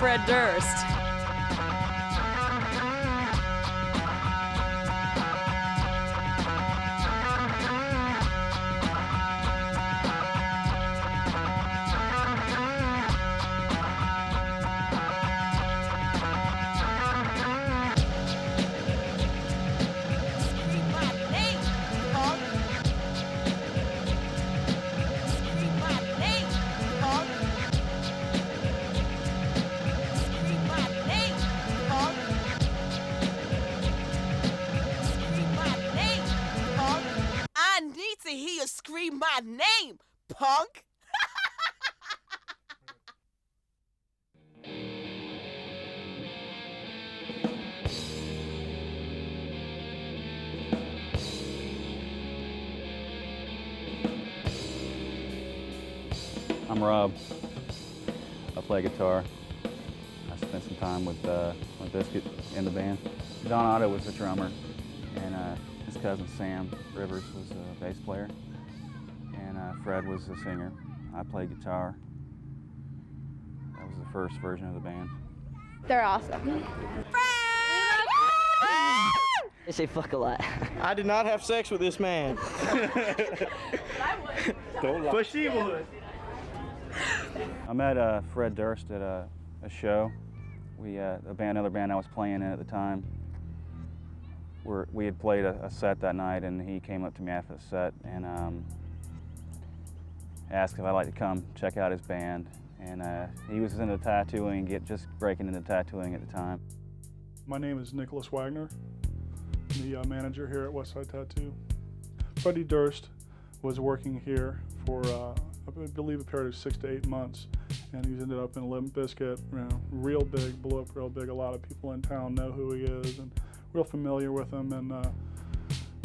Fred Durst. Scream my name, punk! I'm Rob. I play guitar. I spent some time with Bizkit in the band. Don Otto was the drummer, and his cousin Sam Rivers was a bass player. And Fred was the singer. I played guitar. That was the first version of the band. They're awesome. They say fuck a lot. I did not have sex with this man. But she would. I met Fred Durst at a show. Another band I was playing in at the time. We had played a set that night, and he came up to me after the set and asked if I'd like to come check out his band. And he was into tattooing, just breaking into tattooing at the time. My name is Nicholas Wagner, the manager here at Westside Tattoo. Freddie Durst was working here for, I believe, a period of 6 to 8 months, and he's ended up in Limp Bizkit, real big, blew up real big. A lot of people in town know who he is and real familiar with him.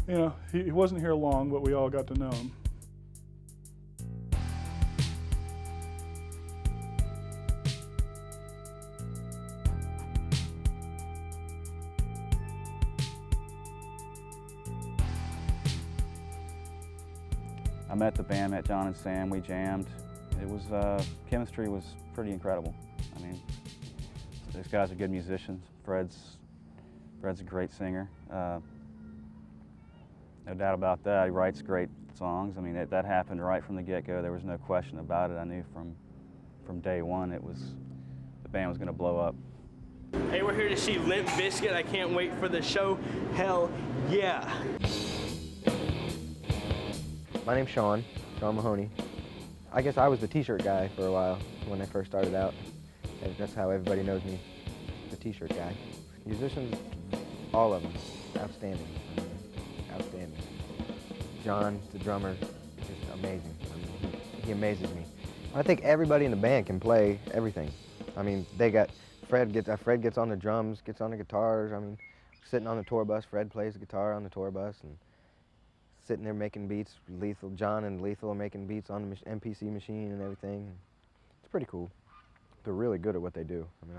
And he wasn't here long, but we all got to know him. I met the band, met John and Sam, we jammed. It was, chemistry was pretty incredible. I mean, these guys are good musicians. Fred's a great singer. No doubt about that. He writes great songs. I mean, that happened right from the get-go. There was no question about it. I knew from day one the band was going to blow up. Hey, we're here to see Limp Bizkit. I can't wait for the show. Hell yeah. My name's Sean Mahoney. I guess I was the t-shirt guy for a while when I first started out. And that's how everybody knows me, the t-shirt guy. Musicians, all of them, outstanding. I mean, outstanding. John, the drummer, is just amazing. I mean, he amazes me. I think everybody in the band can play everything. I mean, they got Fred gets on the drums, gets on the guitars. I mean, sitting on the tour bus, Fred plays the guitar on the tour bus, and sitting there making beats. John and Lethal are making beats on the MPC machine and everything. It's pretty cool. They're really good at what they do. I mean,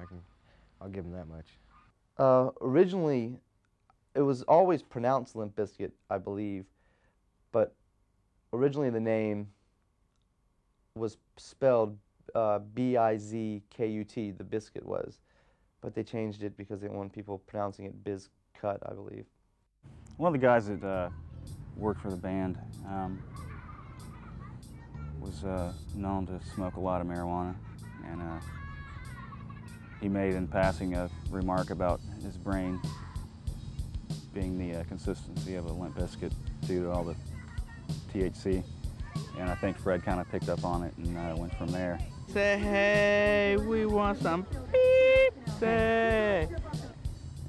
I'll give them that much. Originally, it was always pronounced Limp Bizkit, I believe, but originally the name was spelled B-I-Z-K-U-T, the biscuit was, but they changed it because they didn't want people pronouncing it Bizcut, I believe. One of the guys that worked for the band was known to smoke a lot of marijuana, and he made in passing a remark about his brain being the consistency of a Limp Bizkit due to all the THC, and I think Fred kind of picked up on it and went from there. Say, hey, we want some beep, say.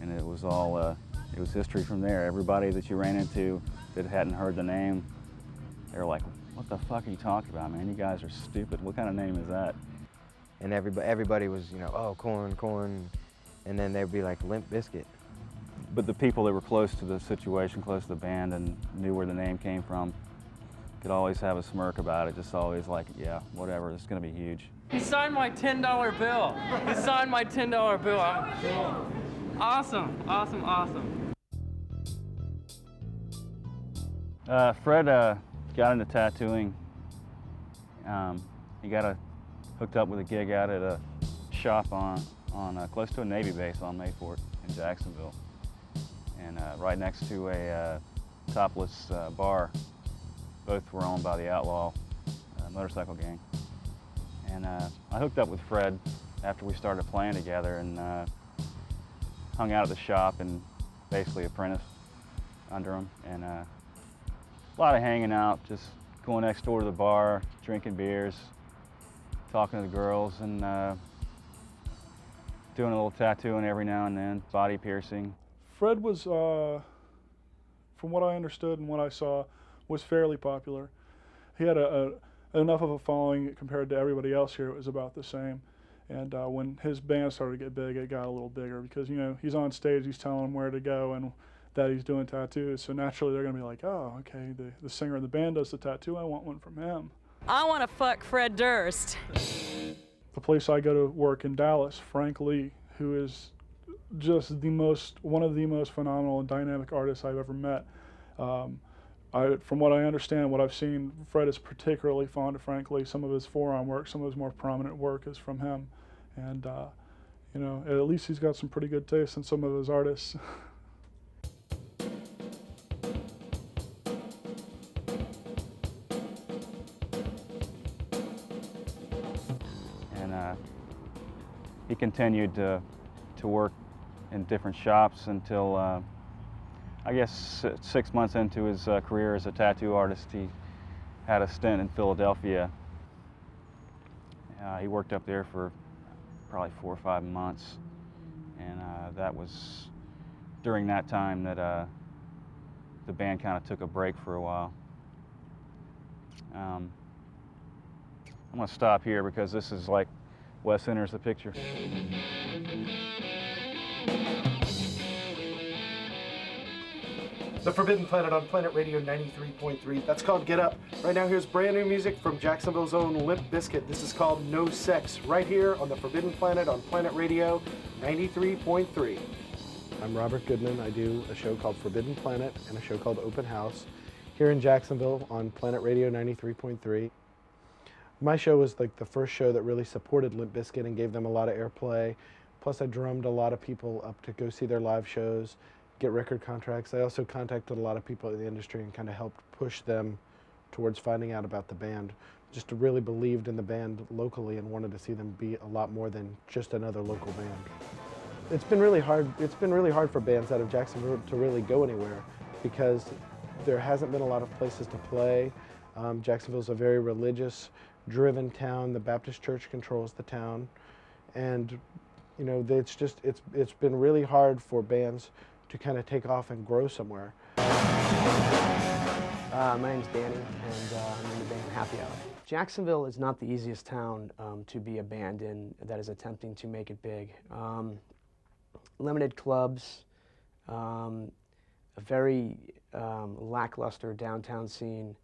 And it was all, it was history from there. Everybody that you ran into that hadn't heard the name, they were like, what the fuck are you talking about, man? You guys are stupid. What kind of name is that? And everybody was, oh, corn, and then they'd be like, Limp Bizkit. But the people that were close to the situation, close to the band, and knew where the name came from, could always have a smirk about it, just always like, yeah, whatever, it's gonna be huge. He signed my $10 bill. He signed my $10 bill. Awesome, awesome, awesome. Fred got into tattooing. He got hooked up with a gig out at a shop on close to a Navy base on Mayport in Jacksonville, and right next to a topless bar. Both were owned by the outlaw motorcycle gang. And I hooked up with Fred after we started playing together, and hung out at the shop and basically apprenticed under him. And a lot of hanging out, just going next door to the bar, drinking beers, talking to the girls, and doing a little tattooing every now and then, body piercing. Fred was, from what I understood and what I saw, was fairly popular. He had enough of a following compared to everybody else here. It was about the same. And when his band started to get big, it got a little bigger because, you know, he's on stage, he's telling them where to go and that he's doing tattoos. So naturally they're going to be like, oh, okay, the singer in the band does the tattoo, I want one from him. I want to fuck Fred Durst. The place I go to work in Dallas, Frank Lee, who is just one of the most phenomenal and dynamic artists I've ever met. From what I understand, what I've seen, Fred is particularly fond of Frank Lee. Some of his forearm work, some of his more prominent work is from him. And, you know, at least he's got some pretty good taste in some of his artists. And he continued to work in different shops until I guess 6 months into his career as a tattoo artist, he had a stint in Philadelphia. He worked up there for probably 4 or 5 months, and that was during that time that the band kind of took a break for a while. I'm going to stop here because this is like Wes enters the picture. The Forbidden Planet on Planet Radio 93.3. That's called Get Up. Right now, here's brand new music from Jacksonville's own Limp Bizkit. This is called No Sex, right here on the Forbidden Planet on Planet Radio 93.3. I'm Robert Goodman. I do a show called Forbidden Planet and a show called Open House here in Jacksonville on Planet Radio 93.3. My show was like the first show that really supported Limp Bizkit and gave them a lot of airplay. Plus I drummed a lot of people up to go see their live shows, get record contracts. I also contacted a lot of people in the industry and kind of helped push them towards finding out about the band. Just really believed in the band locally and wanted to see them be a lot more than just another local band. It's been really hard. It's been really hard for bands out of Jacksonville to really go anywhere because there hasn't been a lot of places to play. Jacksonville's a very religious, driven town. The Baptist Church controls the town, and you know it's been really hard for bands to kind of take off and grow somewhere. My name's Danny, and I'm in the band Happy Hour. Jacksonville is not the easiest town to be a band in that is attempting to make it big. Limited clubs, a very lackluster downtown scene,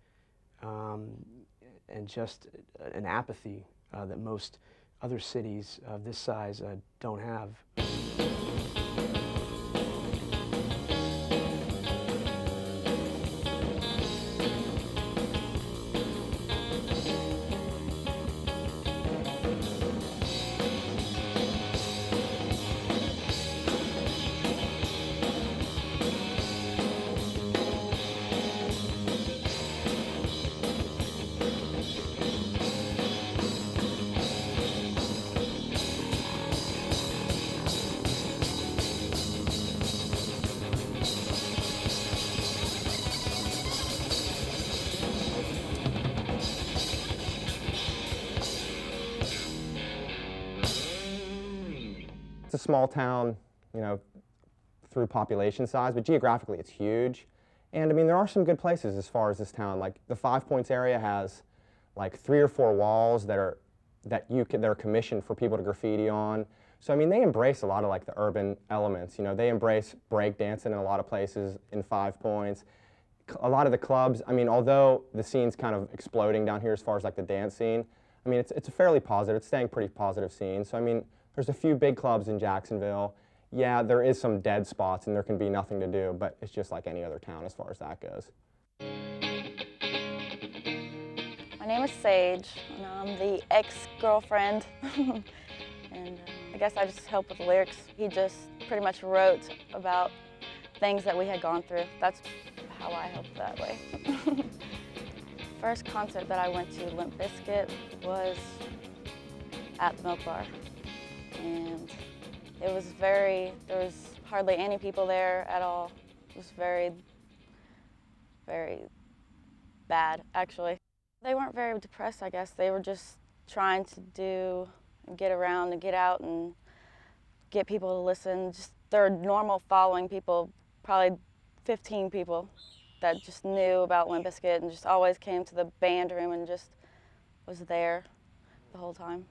and just an apathy that most other cities of this size don't have. It's a small town, you know, through population size, but geographically it's huge. And I mean, there are some good places as far as this town. Like the 5 Points area has like 3 or 4 walls that are commissioned for people to graffiti on. So I mean, they embrace a lot of like the urban elements. You know, they embrace break dancing in a lot of places in 5 Points. A lot of the clubs, I mean, although the scene's kind of exploding down here as far as like the dance scene, I mean, it's a fairly positive, it's staying pretty positive scene. So I mean, there's a few big clubs in Jacksonville. Yeah, there is some dead spots and there can be nothing to do, but it's just like any other town as far as that goes. My name is Sage, and I'm the ex-girlfriend. And I guess I just helped with the lyrics. He just pretty much wrote about things that we had gone through. That's how I helped that way. First concert that I went to, Limp Bizkit, was at the Milk Bar. And it was there was hardly any people there at all. It was very, very bad, actually. They weren't very depressed, I guess. They were just trying to get around and get out and get people to listen. Just their normal following people, probably 15 people that just knew about Limp Bizkit and just always came to the band room and just was there the whole time.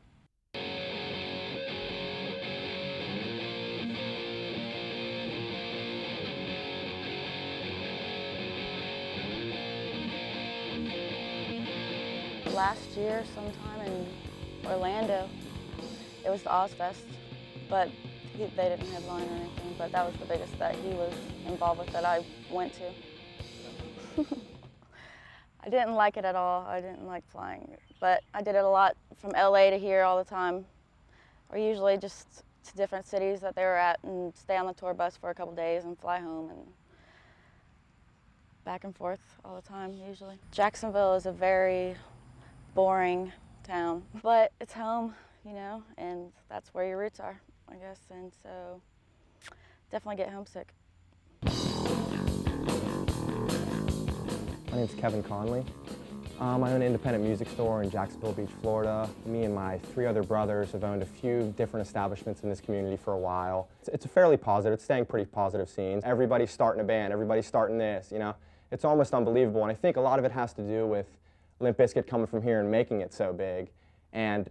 Last year, sometime in Orlando, it was the Ozfest, but they didn't headline or anything, but that was the biggest that he was involved with that I went to. I didn't like it at all. I didn't like flying, but I did it a lot from LA to here all the time, or usually just to different cities that they were at and stay on the tour bus for a couple days and fly home and back and forth all the time, usually. Jacksonville is a very boring town, but it's home, you know, and that's where your roots are, I guess, and so definitely get homesick. My name's Kevin Conley. I own an independent music store in Jacksonville Beach, Florida. Me and my 3 other brothers have owned a few different establishments in this community for a while. It's a fairly positive, it's staying pretty positive scene. Everybody's starting a band, everybody's starting this, you know. It's almost unbelievable, and I think a lot of it has to do with Limp Bizkit coming from here and making it so big. And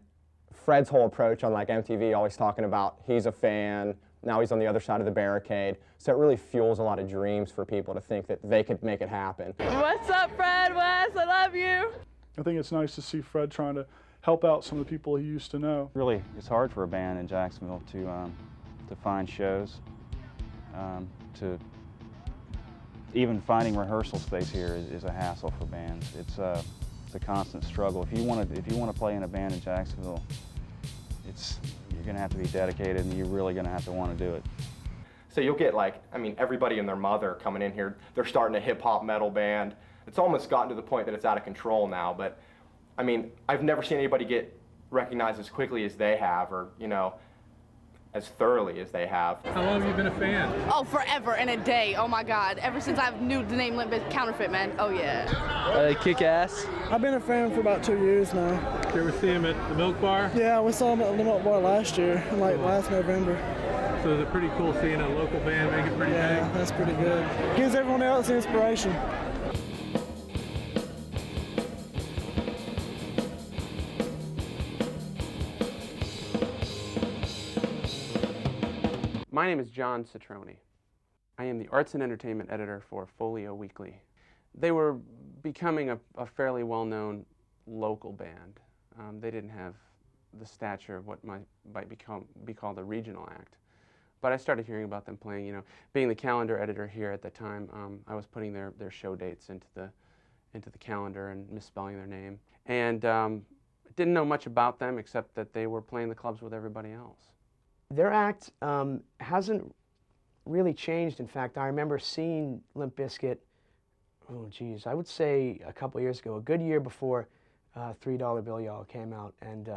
Fred's whole approach on like MTV, always talking about he's a fan, now he's on the other side of the barricade. So it really fuels a lot of dreams for people to think that they could make it happen. What's up, Fred West? I love you. I think it's nice to see Fred trying to help out some of the people he used to know. Really, it's hard for a band in Jacksonville to find shows, to even finding rehearsal space here is a hassle for bands. It's a constant struggle. If you want to play in a band in Jacksonville, you're going to have to be dedicated, and you're really going to have to want to do it. So you'll get everybody and their mother coming in here. They're starting a hip-hop metal band. It's almost gotten to the point that it's out of control now, but I mean, I've never seen anybody get recognized as quickly as they have, or, you know, as thoroughly as they have. How long have you been a fan? Oh, forever and a day. Oh my God. Ever since I knew the name Limp Bizkit, Counterfeit, man. Oh yeah. Kick ass. I've been a fan for about 2 years now. You ever see him at the Milk Bar? Yeah, we saw him at the Milk Bar last year, last November. So it's pretty cool seeing a local band make it pretty big. Yeah, that's pretty good. Gives everyone else inspiration. My name is John Citroni. I am the Arts and Entertainment Editor for Folio Weekly. They were becoming a fairly well-known local band. They didn't have the stature of what might be called a regional act. But I started hearing about them playing, you know, being the calendar editor here at the time, I was putting their show dates into the calendar and misspelling their name. And didn't know much about them except that they were playing the clubs with everybody else. Their act hasn't really changed. In fact, I remember seeing Limp Bizkit, oh geez, I would say a couple years ago, a good year before $3 Bill Y'all came out, and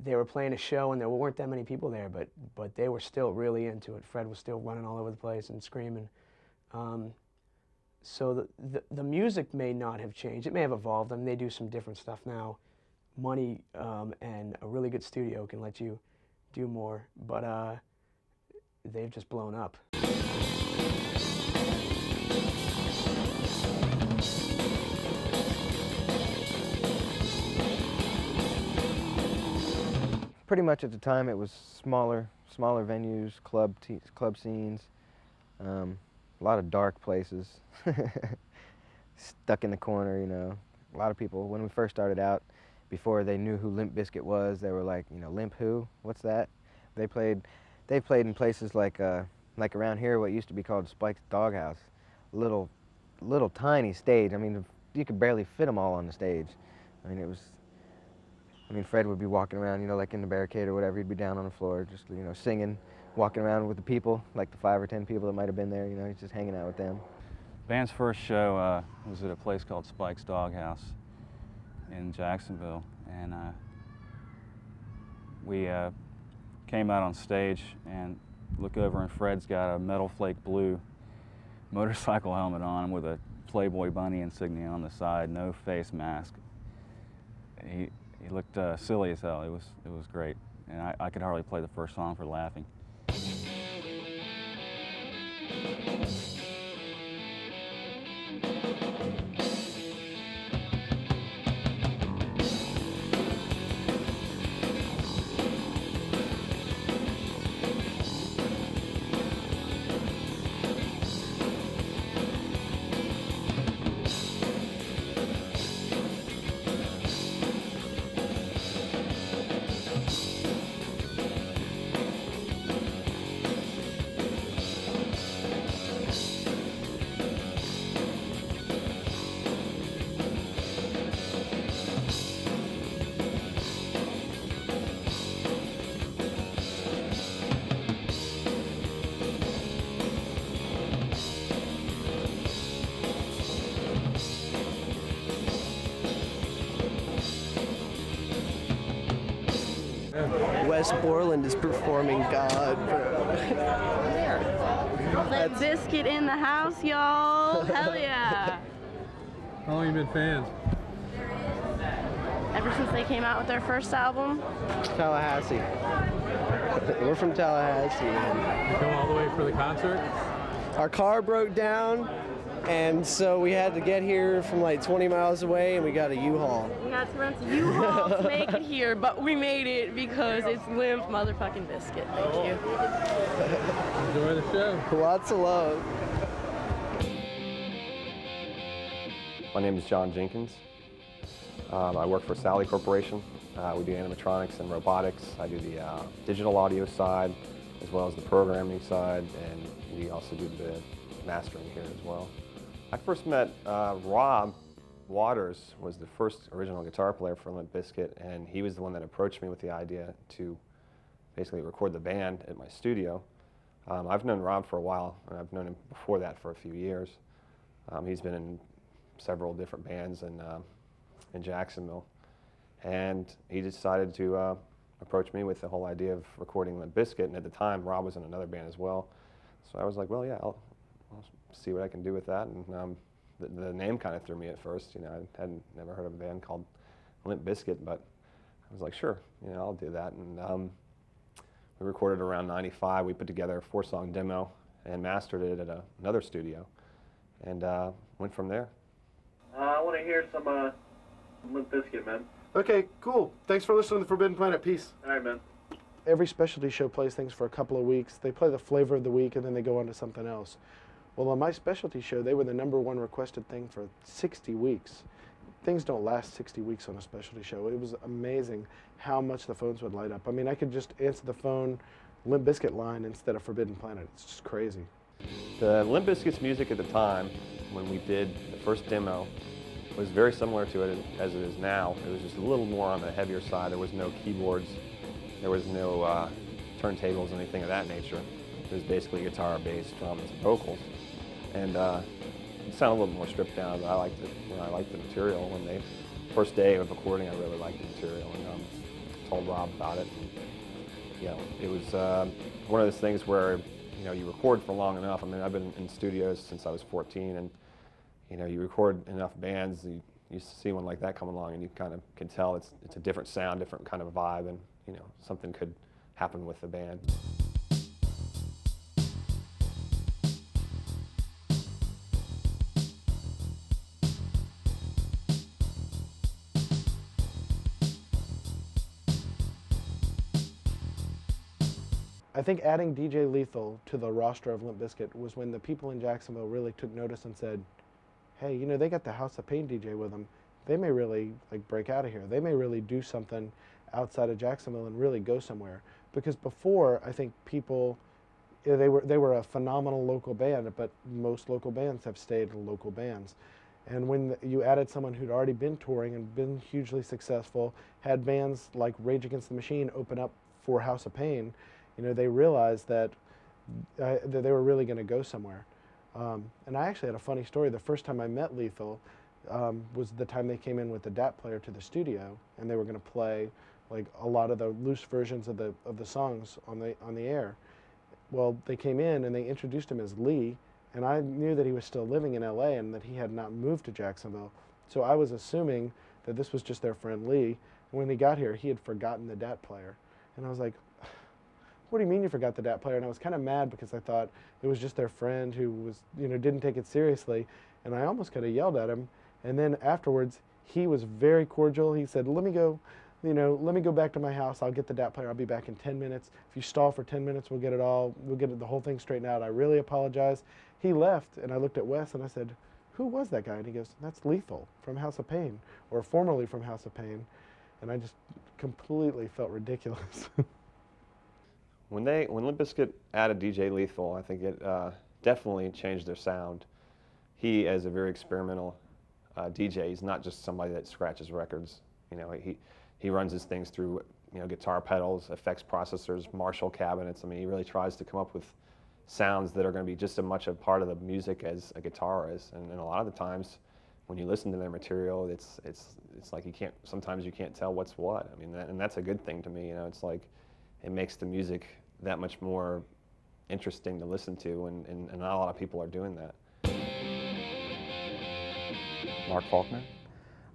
they were playing a show and there weren't that many people there, but they were still really into it. Fred was still running all over the place and screaming. So the music may not have changed. It may have evolved. I mean, they do some different stuff now. Money and a really good studio can let you do more, but they've just blown up. Pretty much at the time it was smaller venues, club scenes, a lot of dark places, stuck in the corner, you know. A lot of people, when we first started out, before they knew who Limp Bizkit was, they were like, you know, Limp who? What's that? They played in places like around here, what used to be called Spike's Doghouse, little tiny stage. I mean, you could barely fit them all on the stage. I mean, it was I mean, Fred would be walking around, like in the barricade or whatever. He'd be down on the floor, just, singing, walking around with the people, like the 5 or 10 people that might have been there, he's just hanging out with them. Band's first show was at a place called Spike's Doghouse in Jacksonville, and we came out on stage and look over, and Fred's got a Metal Flake Blue motorcycle helmet on with a Playboy bunny insignia on the side, no face mask. He looked silly as hell. It was great, and I could hardly play the first song for laughing. West Borland is performing God, bro. Limp Bizkit in the house, y'all. Hell yeah. How long have you been fans? Ever since they came out with their first album. Tallahassee. We're from Tallahassee, man. You come all the way for the concert? Our car broke down, and so we had to get here from like 20 miles away, and we got a U-Haul. We had to rent a U-Haul to make it here, but we made it because it's Limp motherfucking Bizkit. Thank you. Enjoy the show. Lots of love. My name is John Jenkins. I work for Sally Corporation. We do animatronics and robotics. I do the digital audio side as well as the programming side, and we also do the mastering here as well. I first met Rob Waters, was the first original guitar player for Limp Bizkit, and he was the one that approached me with the idea to basically record the band at my studio. I've known Rob for a while, and I've known him before that for a few years. He's been in several different bands in Jacksonville, and he decided to approach me with the whole idea of recording Limp Bizkit, and at the time Rob was in another band as well. So I was like, well, yeah, I'll see what I can do with that. And the name kind of threw me at first. I hadn't never heard of a band called Limp Bizkit, but I was like, sure, I'll do that. And we recorded around '95. We put together a 4-song demo and mastered it at another studio, and went from there. I want to hear some Limp Bizkit, man. Okay, cool. Thanks for listening to the Forbidden Planet. Peace. All right, man. Every specialty show plays things for a couple of weeks. They play the flavor of the week, and then they go on to something else. Well, on my specialty show, they were the #1 requested thing for 60 weeks. Things don't last 60 weeks on a specialty show. It was amazing how much the phones would light up. I mean, I could just answer the phone Limp Bizkit line instead of Forbidden Planet. It's just crazy. The Limp Bizkit's music at the time, when we did the first demo, was very similar to it as it is now. It was just a little more on the heavier side. There was no keyboards, there was no turntables, anything of that nature. It was basically guitar, bass, drums, and vocals. And it sounded a little more stripped down, but I liked it. I liked the material. When they first day of recording, I really liked the material, and told Rob about it. And, it was one of those things where you record for long enough. I mean, I've been in studios since I was 14, and you record enough bands, you see one like that come along, and you kind of can tell it's a different sound, different kind of vibe, and something could happen with the band. I think adding DJ Lethal to the roster of Limp Bizkit was when the people in Jacksonville really took notice and said, hey, they got the House of Pain DJ with them. They may really break out of here. They may really do something outside of Jacksonville and really go somewhere. Because before, I think people, they were a phenomenal local band, but most local bands have stayed local bands. And when you added someone who'd already been touring and been hugely successful, had bands like Rage Against the Machine open up for House of Pain, you know, they realized that they were really going to go somewhere. And I actually had a funny story. The first time I met Lethal was the time they came in with the DAT player to the studio, and they were going to play like a lot of the loose versions of the songs on the air. Well, they came in and they introduced him as Lee, and I knew that he was still living in LA and that he had not moved to Jacksonville. So I was assuming that this was just their friend Lee. And when he got here, he had forgotten the DAT player. And I was like, what do you mean you forgot the DAT player? And I was kind of mad because I thought it was just their friend who was, you know, didn't take it seriously. And I almost kind of yelled at him. And then afterwards, he was very cordial. He said, let me go back to my house. I'll get the DAT player. I'll be back in 10 minutes. If you stall for 10 minutes, we'll get the whole thing straightened out. I really apologize. He left, and I looked at Wes, and I said, who was that guy? And he goes, that's Lethal from House of Pain, or formerly from House of Pain. And I just completely felt ridiculous. When Limp Bizkit added DJ Lethal, I think it definitely changed their sound. He is a very experimental DJ. He's not just somebody that scratches records. You know, he runs his things through, you know, guitar pedals, effects processors, Marshall cabinets. I mean, he really tries to come up with sounds that are going to be just as much a part of the music as a guitar is. And a lot of the times, when you listen to their material, it's like sometimes you can't tell what's what. I mean, and that's a good thing to me. You know, it's like it makes the music that much more interesting to listen to, and not a lot of people are doing that. Mark Faulkner.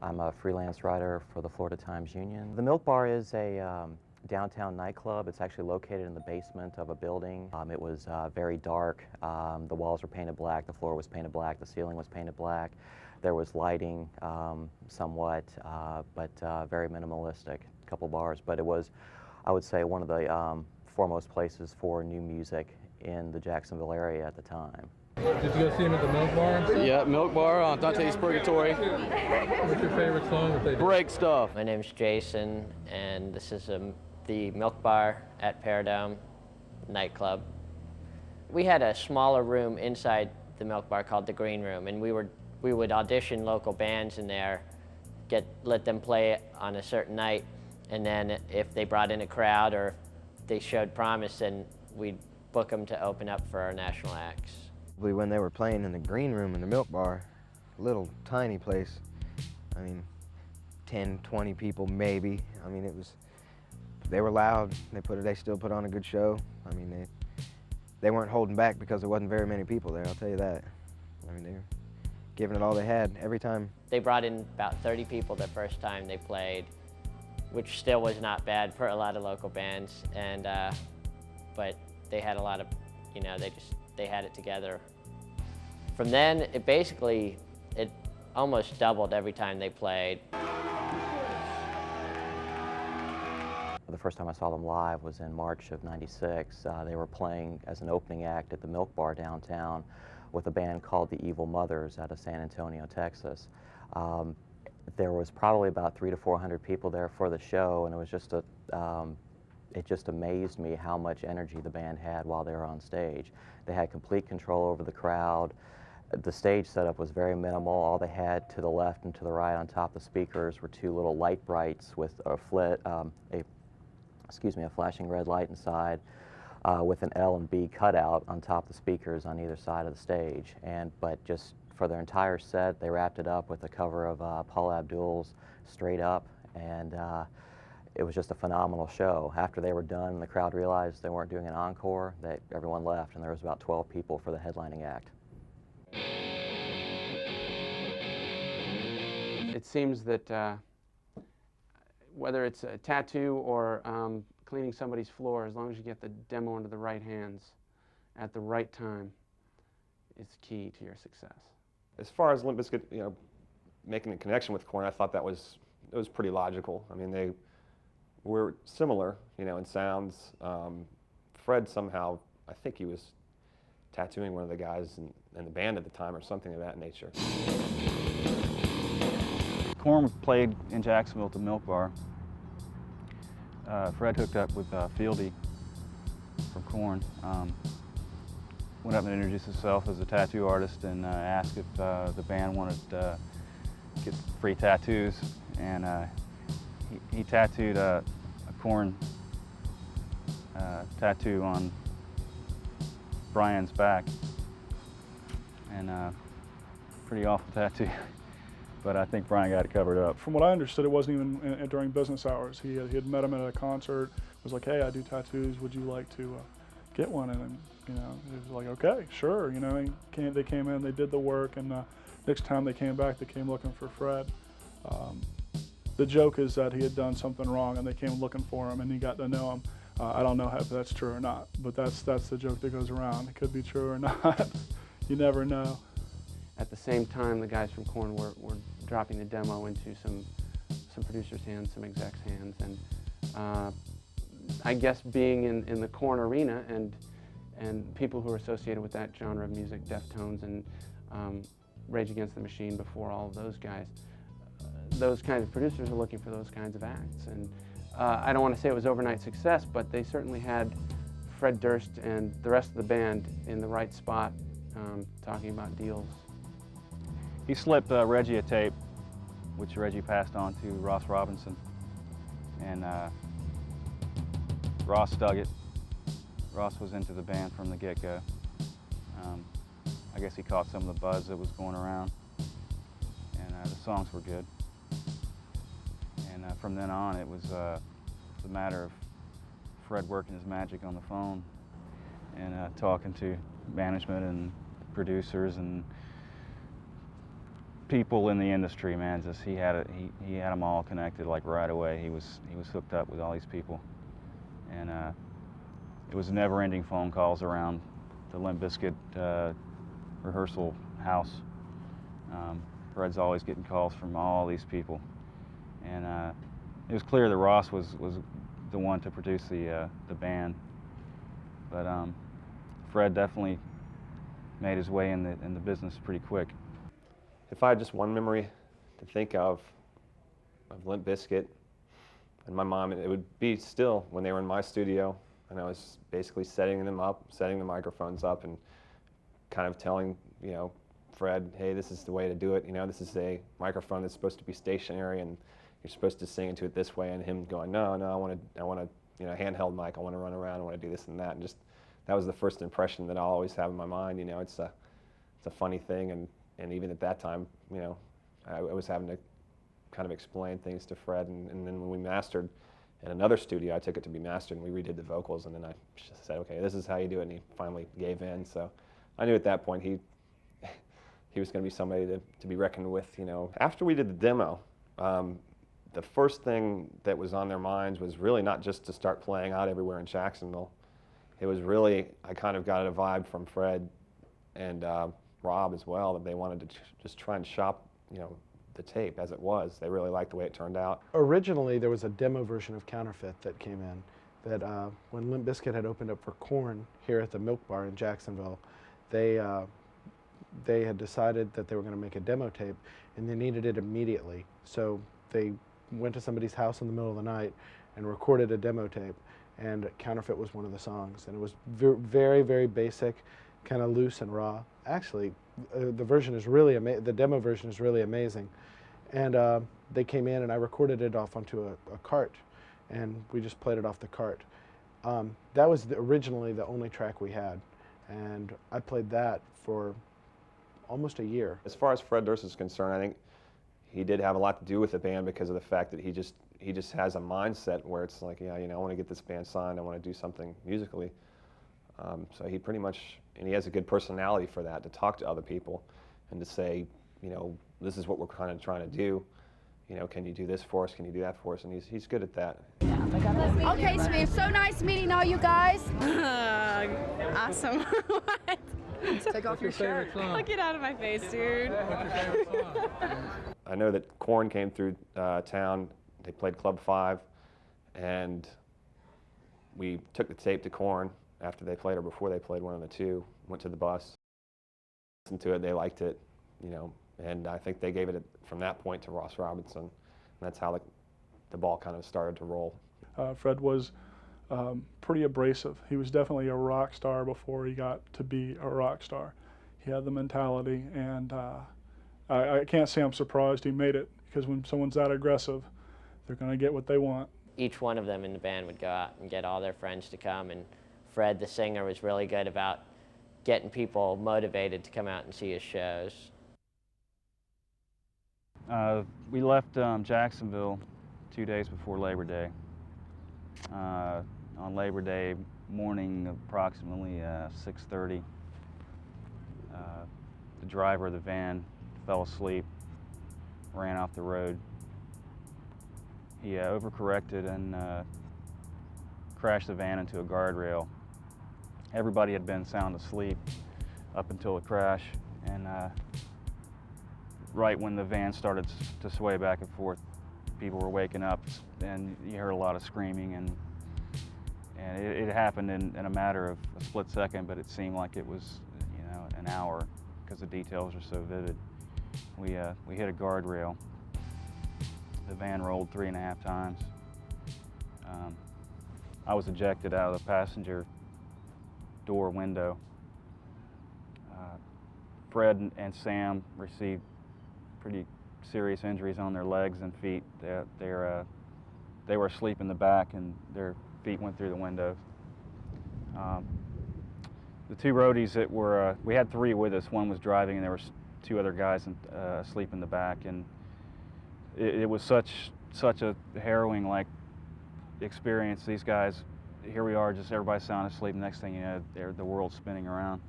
I'm a freelance writer for the Florida Times Union. The Milk Bar is a downtown nightclub. It's actually located in the basement of a building. It was very dark. The walls were painted black, the floor was painted black, the ceiling was painted black. There was lighting somewhat, but very minimalistic, a couple bars. But it was, I would say, one of the foremost places for new music in the Jacksonville area at the time. Did you go see him at the Milk Bar? And stuff? Yeah, Milk Bar on Dante's Purgatory. What's your favorite song that they do? Break Stuff. My name's Jason, and this is the Milk Bar at Paradome nightclub. We had a smaller room inside the Milk Bar called the Green Room, and we would audition local bands in there, let them play on a certain night, and then if they brought in a crowd or if they showed promise, then we'd book them to open up for our national acts. When they were playing in the Green Room in the Milk Bar, little tiny place, I mean, 10, 20 people maybe. I mean, they were loud. They still put on a good show. I mean, they weren't holding back because there wasn't very many people there, I'll tell you that. I mean, they were giving it all they had every time. They brought in about 30 people the first time they played, which still was not bad for a lot of local bands, and but they had a lot of, you know, they had it together. From then, it almost doubled every time they played. The first time I saw them live was in March of '96. They were playing as an opening act at the Milk Bar downtown with a band called the Evil Mothers out of San Antonio, Texas. There was probably about 300 to 400 people there for the show, and it was just it just amazed me how much energy the band had while they were on stage. They had complete control over the crowd. The stage setup was very minimal. All they had to the left and to the right on top of the speakers were two little light brights with a flashing red light inside with an L and B cutout on top of the speakers on either side of the stage. But just for their entire set, they wrapped it up with a cover of Paula Abdul's Straight Up, and it was just a phenomenal show. After they were done, the crowd realized they weren't doing an encore, that everyone left, and there was about 12 people for the headlining act. It seems that whether it's a tattoo or cleaning somebody's floor, as long as you get the demo into the right hands at the right time, is key to your success. As far as Limp Bizkit, you know, making a connection with Korn, I thought it was pretty logical. I mean, they were similar, you know, in sounds. Fred somehow, I think he was tattooing one of the guys in the band at the time or something of that nature. Korn played in Jacksonville at the Milk Bar. Fred hooked up with Fieldy from Korn. went up and introduced himself as a tattoo artist and asked if the band wanted to get free tattoos. And he tattooed a Korn tattoo on Brian's back. And pretty awful tattoo. But I think Brian got it covered up. From what I understood, it wasn't even during business hours. He had met him at a concert. Was like, hey, I do tattoos. Would you like to get one? And you know, he was like, okay, sure. You know, they came in, they did the work, and next time they came back, they came looking for Fred. The joke is that he had done something wrong, and they came looking for him, and he got to know him. I don't know if that's true or not, but that's the joke that goes around. It could be true or not. You never know. At the same time, the guys from Korn were dropping the demo into some producers' hands, some execs' hands, and I guess being in the Korn arena and people who are associated with that genre of music, Deftones and Rage Against the Machine before all of those guys, those kinds of producers are looking for those kinds of acts. And I don't want to say it was overnight success, but they certainly had Fred Durst and the rest of the band in the right spot talking about deals. He slipped Reggie a tape, which Reggie passed on to Ross Robinson, and Ross dug it. Ross was into the band from the get-go. I guess he caught some of the buzz that was going around, and the songs were good. And from then on, it was a matter of Fred working his magic on the phone and talking to management and producers and people in the industry, man. Just he had them all connected like right away. He was hooked up with all these people, and it was never-ending phone calls around the Limp Bizkit rehearsal house. Fred's always getting calls from all these people, and it was clear that Ross was the one to produce the band, but Fred definitely made his way in the business pretty quick. If I had just one memory to think of Limp Bizkit and my mom, it would be still when they were in my studio and I was basically setting them up, setting the microphones up and kind of telling, you know, Fred, hey, this is the way to do it. You know, this is a microphone that's supposed to be stationary and you're supposed to sing into it this way, and him going, no, I want to, you know, handheld mic. I want to run around. I want to do this and that. And just that was the first impression that I'll always have in my mind. You know, it's a funny thing, and even at that time, you know, I was having to kind of explain things to Fred, and then when we mastered in another studio, I took it to be mastered, and we redid the vocals, and then I just said, okay, this is how you do it, and he finally gave in. So I knew at that point he was going to be somebody to be reckoned with, you know. After we did the demo, the first thing that was on their minds was really not just to start playing out everywhere in Jacksonville. It was really, I kind of got a vibe from Fred and Rob as well, that they wanted to just try and shop, you know, the tape as it was. They really liked the way it turned out. Originally, there was a demo version of Counterfeit that came in that when Limp Bizkit had opened up for Korn here at the Milk Bar in Jacksonville, they had decided that they were going to make a demo tape, and they needed it immediately. So they went to somebody's house in the middle of the night and recorded a demo tape, and Counterfeit was one of the songs. And it was very, very basic, kind of loose and raw. Actually, the version is really the demo version is really amazing. And they came in, and I recorded it off onto a cart, and we just played it off the cart. That was originally the only track we had, and I played that for almost a year. As far as Fred Durst is concerned, I think he did have a lot to do with the band because of the fact that he just has a mindset where it's like, yeah, you know, I want to get this band signed, I want to do something musically. So he pretty much, and he has a good personality for that, to talk to other people and to say, you know, this is what we're kind of trying to do. You know, can you do this for us? Can you do that for us? And he's good at that. Okay, Smith, so nice meeting all you guys. Awesome. What? Take off your shirt. Get out of my face, dude. I know that Korn came through town. They played Club 5, and we took the tape to Korn after they played or before they played, one of the two. Went to the bus, listened to it, they liked it, you know, and I think they gave it from that point to Ross Robinson, and that's how the ball kind of started to roll. Fred was pretty abrasive. He was definitely a rock star before he got to be a rock star. He had the mentality, and I can't say I'm surprised he made it, because when someone's that aggressive, they're going to get what they want. Each one of them in the band would go out and get all their friends to come, and Fred, the singer, was really good about getting people motivated to come out and see his shows. We left Jacksonville 2 days before Labor Day. On Labor Day morning, approximately 6:30, the driver of the van fell asleep, ran off the road. He overcorrected and crashed the van into a guardrail. Everybody had been sound asleep up until the crash, and right when the van started to sway back and forth, people were waking up, and you heard a lot of screaming, and it happened in a matter of a split second, but it seemed like it was, you know, an hour, because the details are so vivid. We hit a guardrail. The van rolled 3.5 times. I was ejected out of the passenger door window. Fred and Sam received pretty serious injuries on their legs and feet. They were asleep in the back, and their feet went through the window. The two roadies that were, we had 3 with us. One was driving, and there were 2 other guys asleep in the back, and it was such a harrowing experience. These guys, here we are, just everybody sound asleep. Next thing you know, the world's spinning around.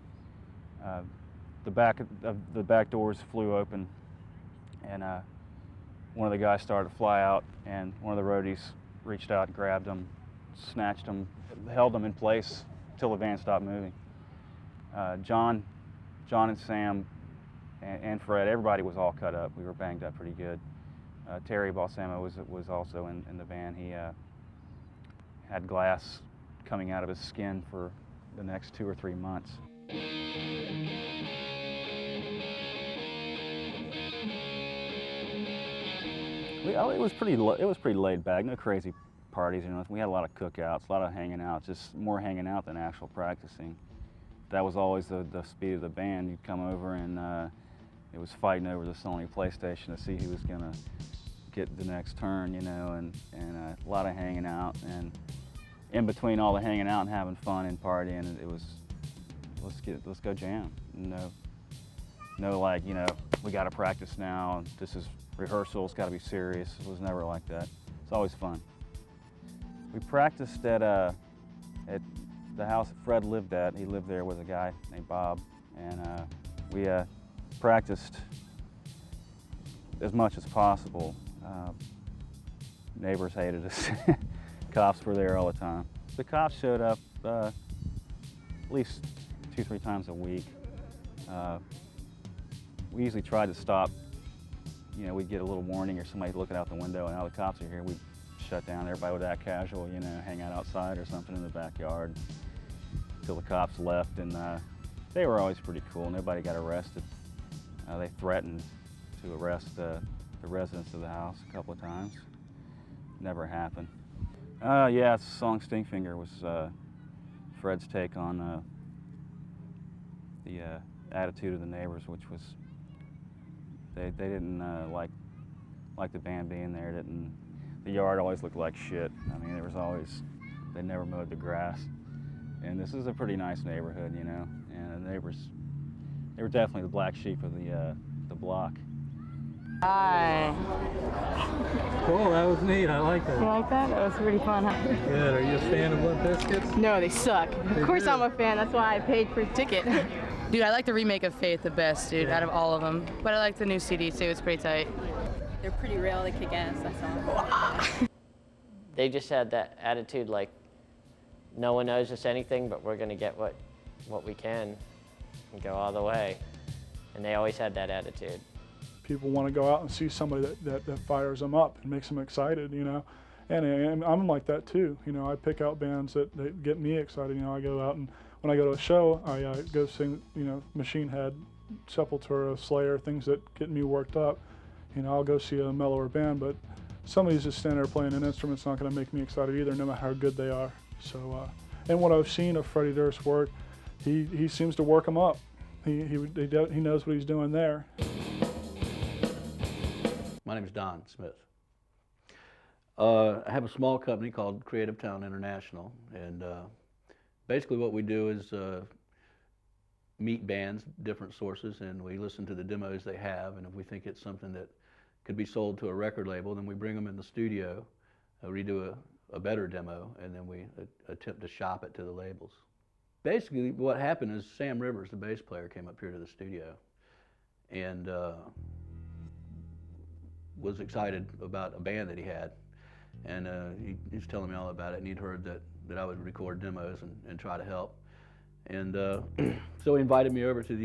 The back doors flew open, and one of the guys started to fly out, and one of the roadies reached out, grabbed him, snatched him, held him in place until the van stopped moving. John and Sam and Fred, everybody was all cut up. We were banged up pretty good. Terry Balsamo was also in the van. He had glass coming out of his skin for the next 2 or 3 months. It was pretty laid back. No crazy parties, you know. We had a lot of cookouts, a lot of hanging out, just more hanging out than actual practicing. That was always the speed of the band. You'd come over, and it was fighting over the Sony PlayStation to see who was gonna get the next turn, you know, and a lot of hanging out. And in between all the hanging out and having fun and partying, it was let's go jam. No, like, you know, we got to practice now. This is rehearsal. It's got to be serious. It was never like that. It's always fun. We practiced at the house that Fred lived at. He lived there with a guy named Bob, and we practiced as much as possible. Neighbors hated us. Cops were there all the time. The cops showed up at least 2-3 times a week. We usually tried to stop. You know, we'd get a little warning or somebody looking out the window, and now the cops are here. We'd shut down. Everybody would act casual, you know, hang out outside or something in the backyard until the cops left, and they were always pretty cool. Nobody got arrested. They threatened to arrest the residents of the house a couple of times. Never happened. Yeah, the song Stinkfinger was Fred's take on the attitude of the neighbors, which was they didn't like the band being there. The yard always looked like shit. I mean, they never mowed the grass. And this is a pretty nice neighborhood, you know. And the neighbors, they were definitely the black sheep of the block. Hi. Cool, that was neat. I like that. You like that? That was pretty fun, huh? Good. Are you a fan of Limp Bizkit? No, they suck. Of course I'm a fan. That's why I paid for a ticket. Dude, I like the remake of Faith the best, dude, out of all of them. But I like the new CD too. It's pretty tight. They're pretty real. They kick ass. That's all. They just had that attitude like, no one knows us anything, but we're going to get what we can and go all the way. And they always had that attitude. People want to go out and see somebody that fires them up and makes them excited, you know. And I'm like that too. You know, I pick out bands that get me excited. You know, I go out, and when I go to a show, I go sing, you know, Machine Head, Sepultura, Slayer, things that get me worked up. You know, I'll go see a mellower band, but somebody's just standing there playing an instrument's not going to make me excited either, no matter how good they are. So, and what I've seen of Freddie Durst's work, he seems to work them up. He knows what he's doing there. My name is Don Smith. I have a small company called Creative Town International, and basically what we do is meet bands, different sources, and we listen to the demos they have, and if we think it's something that could be sold to a record label, then we bring them in the studio, redo a better demo, and then we attempt to shop it to the labels. Basically what happened is Sam Rivers, the bass player, came up here to the studio and was excited about a band that he had, and he was telling me all about it, and he'd heard that I would record demos and try to help. And so he invited me over to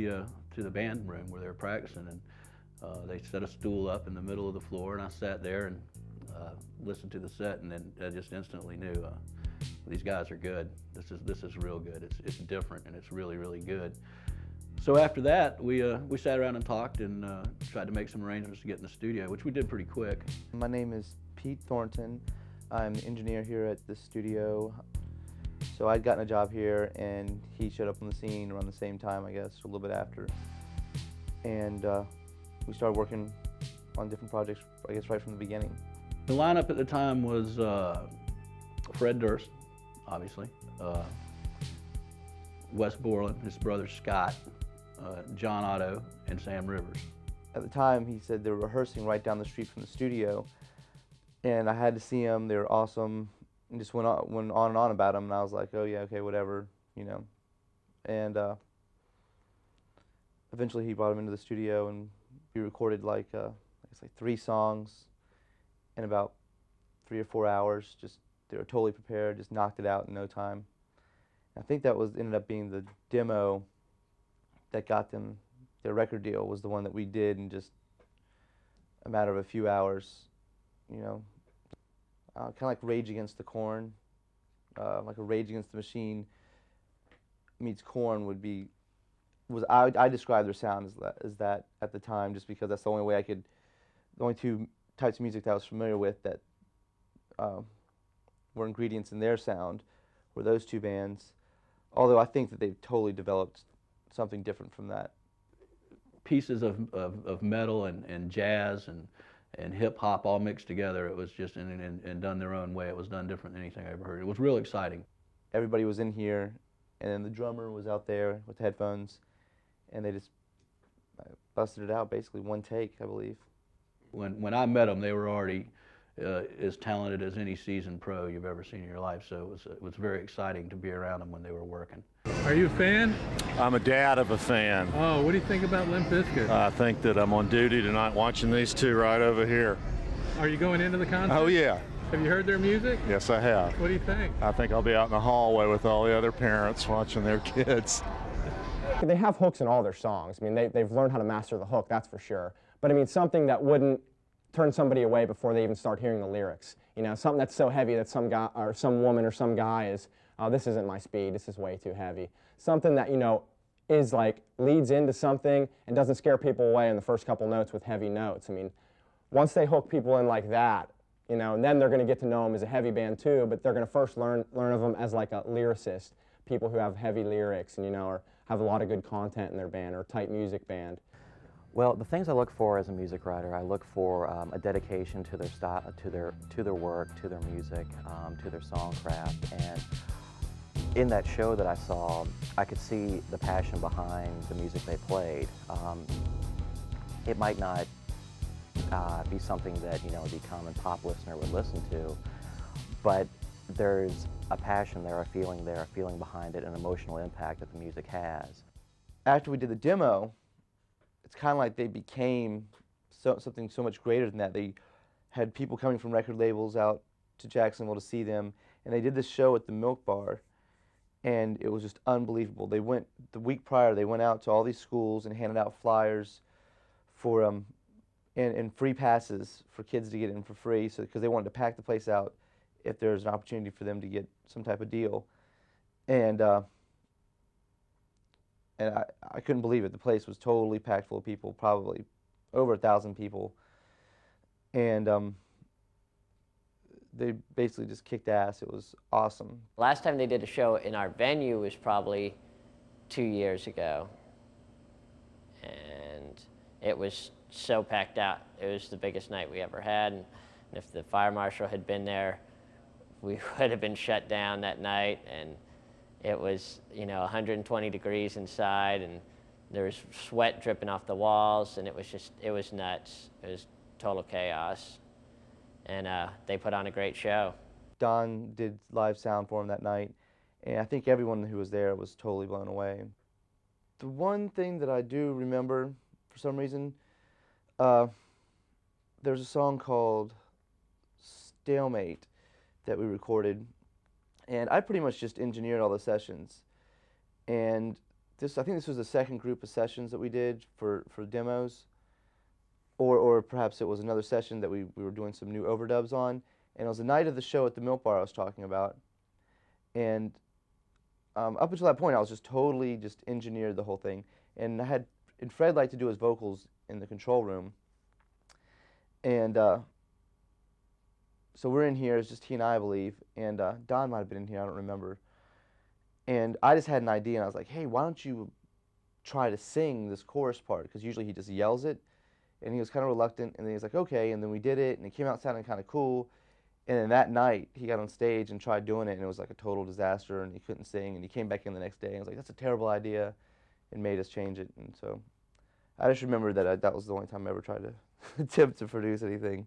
the band room where they were practicing, and they set a stool up in the middle of the floor, and I sat there and listened to the set, and then I just instantly knew these guys are good. This is real good. It's different, and it's really, really good. So after that, we sat around and talked and tried to make some arrangements to get in the studio, which we did pretty quick. My name is Pete Thornton. I'm the engineer here at the studio. So I'd gotten a job here, and he showed up on the scene around the same time, I guess, a little bit after. And we started working on different projects, I guess, right from the beginning. The lineup at the time was Fred Durst, obviously, Wes Borland, his brother Scott, John Otto, and Sam Rivers. At the time, he said they were rehearsing right down the street from the studio, and I had to see them. They were awesome, and just went on and on about them, and I was like, oh yeah, okay, whatever, you know. And eventually he brought them into the studio, and we recorded like, I guess like 3 songs in about 3 or 4 hours. Just, they were totally prepared, just knocked it out in no time. I think that ended up being the demo that got them their record deal, was the one that we did in just a matter of a few hours, you know. Kind of like Rage Against the Corn, like a Rage Against the Machine meets Corn I described their sound as that at the time, just because that's the only way the only 2 types of music that I was familiar with that were ingredients in their sound were those 2 bands. Although I think that they've totally developed something different from that. Pieces of metal and jazz and hip hop all mixed together. It was just and done their own way. It was done different than anything I ever heard. It was real exciting. Everybody was in here, and then the drummer was out there with the headphones, and they just busted it out basically one take, I believe. When I met them, they were already as talented as any seasoned pro you've ever seen in your life. So it was very exciting to be around them when they were working. Are you a fan? I'm a dad of a fan. Oh, what do you think about Limp Bizkit? I think that I'm on duty tonight watching these 2 right over here. Are you going into the concert? Oh, yeah. Have you heard their music? Yes, I have. What do you think? I think I'll be out in the hallway with all the other parents watching their kids. They have hooks in all their songs. I mean, they've learned how to master the hook, that's for sure. But I mean, something that wouldn't turn somebody away before they even start hearing the lyrics. You know, something that's so heavy that some guy or some woman or some guy is, oh, this isn't my speed, this is way too heavy. Something that, you know, is like, leads into something and doesn't scare people away in the first couple notes with heavy notes. I mean, once they hook people in like that, you know, and then they're going to get to know them as a heavy band too, but they're going to first learn of them as like a lyricist, people who have heavy lyrics and, you know, or have a lot of good content in their band, or tight music band. Well, the things I look for as a music writer, I look for a dedication to their style, to their work, to their music, to their songcraft. And in that show that I saw, I could see the passion behind the music they played. It might not be something that, you know, the common pop listener would listen to, but there's a passion there, a feeling behind it, an emotional impact that the music has. After we did the demo, it's kind of like they became something so much greater than that. They had people coming from record labels out to Jacksonville to see them, and they did this show at the Milk Bar, and it was just unbelievable. They went, the week prior, they went out to all these schools and handed out flyers for and free passes for kids to get in for free, so because they wanted to pack the place out if there was an opportunity for them to get some type of deal. And I couldn't believe it. The place was totally packed full of people, probably over 1,000 people. And they basically just kicked ass. It was awesome. Last time they did a show in our venue was probably 2 years ago. And it was so packed out. It was the biggest night we ever had. And if the fire marshal had been there, we would have been shut down that night. And it was, 120 degrees inside, and there was sweat dripping off the walls, and it was nuts. It was total chaos. And they put on a great show. Don did live sound for him that night, and I think everyone who was there was totally blown away. The one thing that I do remember, for some reason, there's a song called Stalemate that we recorded, and I pretty much just engineered all the sessions. And I think this was the second group of sessions that we did for demos. Or perhaps it was another session that we were doing some new overdubs on. And it was the night of the show at the Milk Bar I was talking about. And up until that point, I was just totally engineered the whole thing. And Fred liked to do his vocals in the control room. And so we're in here, it's just he and I believe. And Don might have been in here, I don't remember. And I just had an idea, and I was like, hey, why don't you try to sing this chorus part? Because usually he just yells it. And he was kind of reluctant, and then he was like, okay, and then we did it, and it came out sounding kind of cool. And then that night, he got on stage and tried doing it, and it was like a total disaster, and he couldn't sing, and he came back in the next day, and I was like, that's a terrible idea, and made us change it. And so I just remember that that was the only time I ever tried to attempt to produce anything.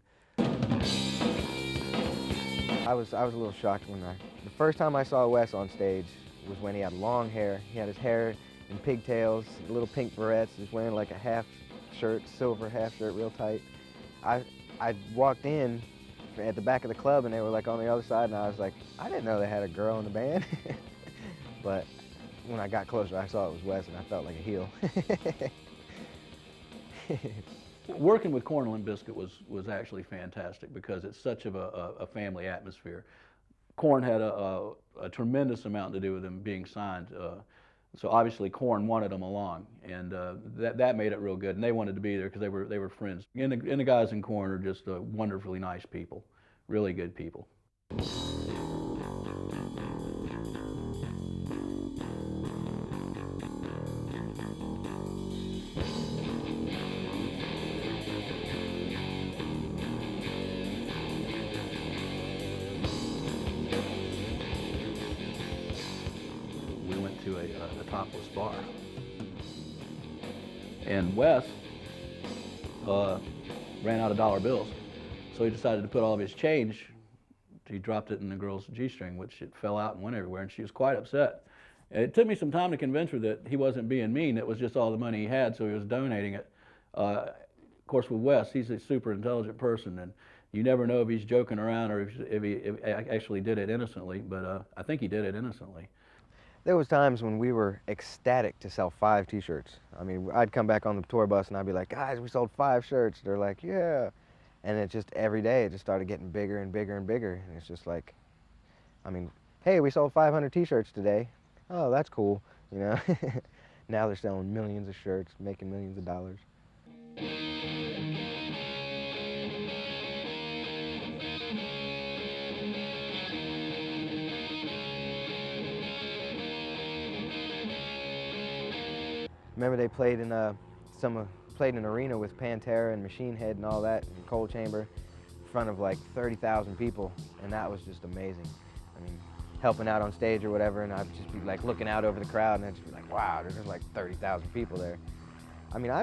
I was a little shocked when the first time I saw Wes on stage was when he had long hair. He had his hair in pigtails, little pink barrettes, just wearing like a half shirt, silver half shirt, real tight. I walked in at the back of the club, and they were like on the other side, and I was like, I didn't know they had a girl in the band. But when I got closer, I saw it was Wes, and I felt like a heel. Working with Korn and Limp Bizkit was actually fantastic because it's such of a family atmosphere. Korn had a tremendous amount to do with them being signed. So obviously Korn wanted them along, and that made it real good. And they wanted to be there because they were friends. And the guys in Korn are just wonderfully nice people, really good people. To a topless bar. And Wes ran out of dollar bills, so he decided to put all of his change, he dropped it in the girl's G-string, which it fell out and went everywhere, and she was quite upset. And it took me some time to convince her that he wasn't being mean, it was just all the money he had, so he was donating it. Of course, with Wes, he's a super intelligent person, and you never know if he's joking around or if he actually did it innocently, but I think he did it innocently. There was times when we were ecstatic to sell 5 t-shirts. I mean, I'd come back on the tour bus and I'd be like, guys, we sold 5 shirts. They're like, yeah. And it just, every day, it just started getting bigger and bigger and bigger. And it's just like, I mean, hey, we sold 500 t-shirts today. Oh, that's cool, you know. Now they're selling millions of shirts, making millions of dollars. Remember they played in played an arena with Pantera and Machine Head and all that, and Cold Chamber, in front of like 30,000 people, and that was just amazing. I mean, helping out on stage or whatever, and I'd just be like looking out over the crowd, and I'd just be like, wow, there's like 30,000 people there. I mean,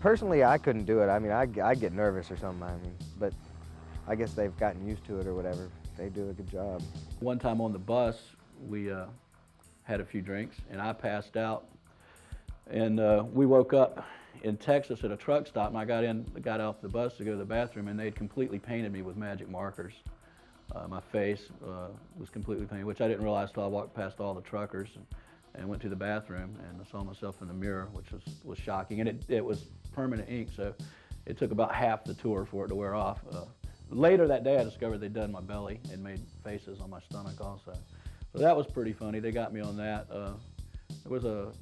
personally, I couldn't do it. I mean, I get nervous or something. I mean, but I guess they've gotten used to it or whatever. They do a good job. One time on the bus, we had a few drinks, and I passed out. And we woke up in Texas at a truck stop, and I got off the bus to go to the bathroom, and they'd completely painted me with magic markers. My face was completely painted, which I didn't realize till I walked past all the truckers and went to the bathroom, and I saw myself in the mirror, which was shocking. And it was permanent ink, so it took about half the tour for it to wear off. Later that day, I discovered they'd done my belly and made faces on my stomach also. So that was pretty funny. They got me on that. There was a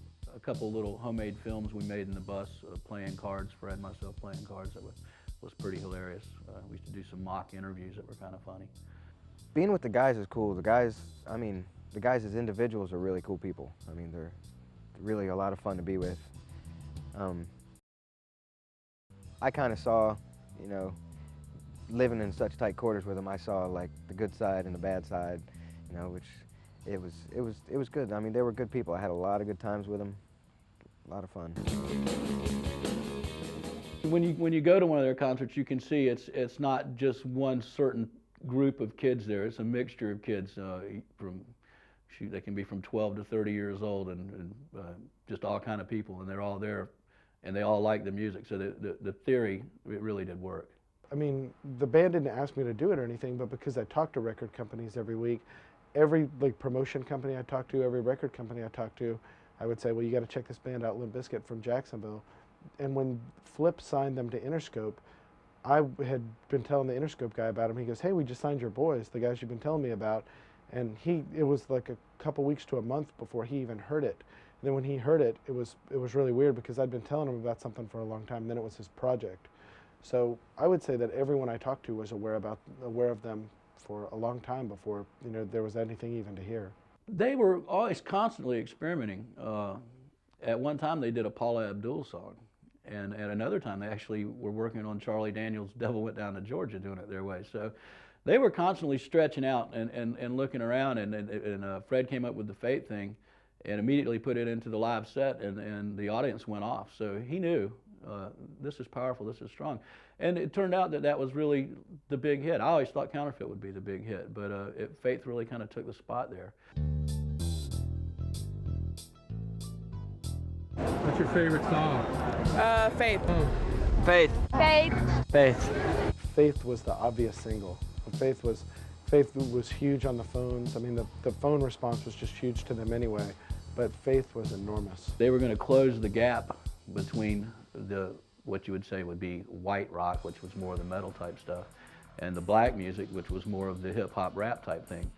couple little homemade films we made in the bus, playing cards, Fred and myself playing cards. That was pretty hilarious. We used to do some mock interviews that were kind of funny. Being with the guys is cool. The guys, I mean, the guys as individuals are really cool people. I mean, they're really a lot of fun to be with. I kind of saw, you know, living in such tight quarters with them, I saw like the good side and the bad side, you know, which it was good. I mean, they were good people. I had a lot of good times with them, a lot of fun. When you go to one of their concerts, you can see it's not just one certain group of kids there. It's a mixture of kids they can be from 12 to 30 years old and just all kind of people, and they're all there, and they all like the music. So the theory, it really did work. I mean, the band didn't ask me to do it or anything, but because I talk to record companies every week, every like promotion company I talk to, every record company I talk to, I would say, well, you got to check this band out, Limp Bizkit from Jacksonville. And when Flip signed them to Interscope, I had been telling the Interscope guy about him. He goes, hey, we just signed your boys, the guys you've been telling me about. And it was like a couple weeks to a month before he even heard it. And then when he heard it, it was really weird because I'd been telling him about something for a long time, and then it was his project. So I would say that everyone I talked to was aware of them for a long time before, you know, there was anything even to hear. They were always constantly experimenting. At one time they did a Paula Abdul song, and at another time they actually were working on Charlie Daniels' Devil Went Down to Georgia, doing it their way. So they were constantly stretching out and looking around, and Fred came up with the Faith thing and immediately put it into the live set, and the audience went off. So he knew, this is powerful, this is strong. And it turned out that was really the big hit. I always thought Counterfeit would be the big hit, but Faith really kind of took the spot there. What's your favorite song? Faith. Faith. Faith. Faith. Faith was the obvious single. Faith was huge on the phones. I mean, the phone response was just huge to them anyway, but Faith was enormous. They were going to close the gap between what you would say would be white rock, which was more of the metal type stuff, and the black music, which was more of the hip hop rap type thing.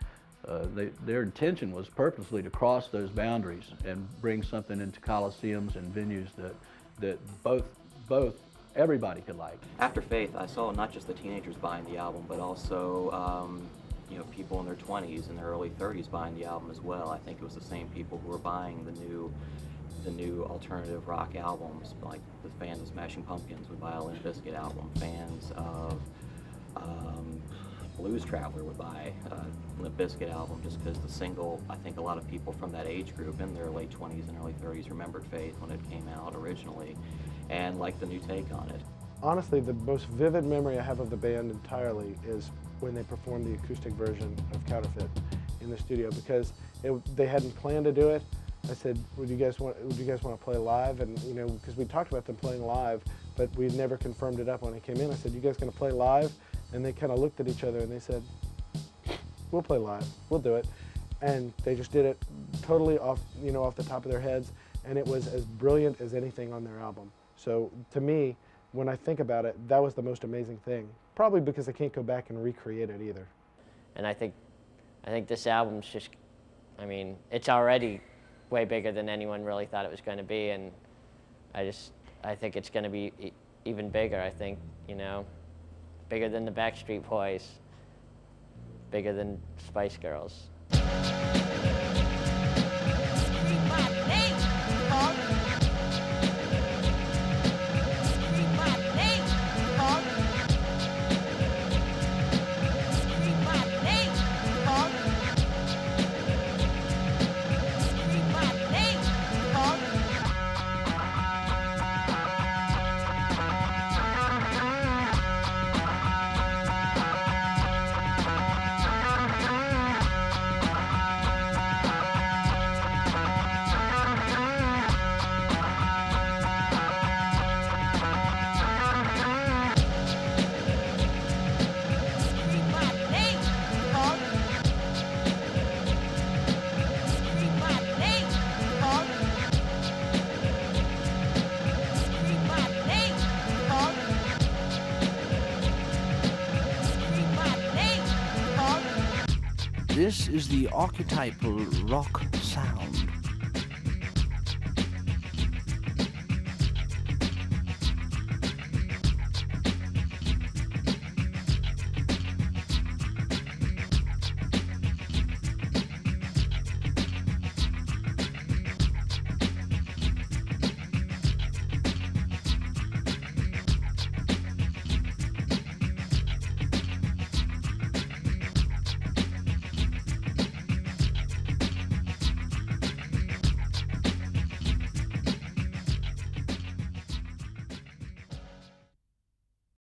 Their intention was purposely to cross those boundaries and bring something into coliseums and venues that both everybody could like. After Faith, I saw not just the teenagers buying the album, but also you know, people in their 20s and their early 30s buying the album as well. I think it was the same people who were buying the new alternative rock albums, like the fans of Smashing Pumpkins would buy a Limp Bizkit album. Fans of Blues Traveler would buy a Limp Bizkit album just because the single, I think a lot of people from that age group in their late 20s and early 30s remembered Faith when it came out originally and liked the new take on it. Honestly, the most vivid memory I have of the band entirely is when they performed the acoustic version of Counterfeit in the studio, because they hadn't planned to do it. I said, would you guys want to play live? And you know, because we talked about them playing live, but we never confirmed it up when it came in. I said, you guys going to play live? And they kind of looked at each other and they said, we'll play live, we'll do it. And they just did it totally off the top of their heads, and it was as brilliant as anything on their album. So to me, when I think about it, that was the most amazing thing. Probably because I can't go back and recreate it either. And I think this album's just, I mean, it's already way bigger than anyone really thought it was going to be, and I think it's going to be even bigger. I think, you know, bigger than the Backstreet Boys, bigger than Spice Girls. This is the archetypal rock sound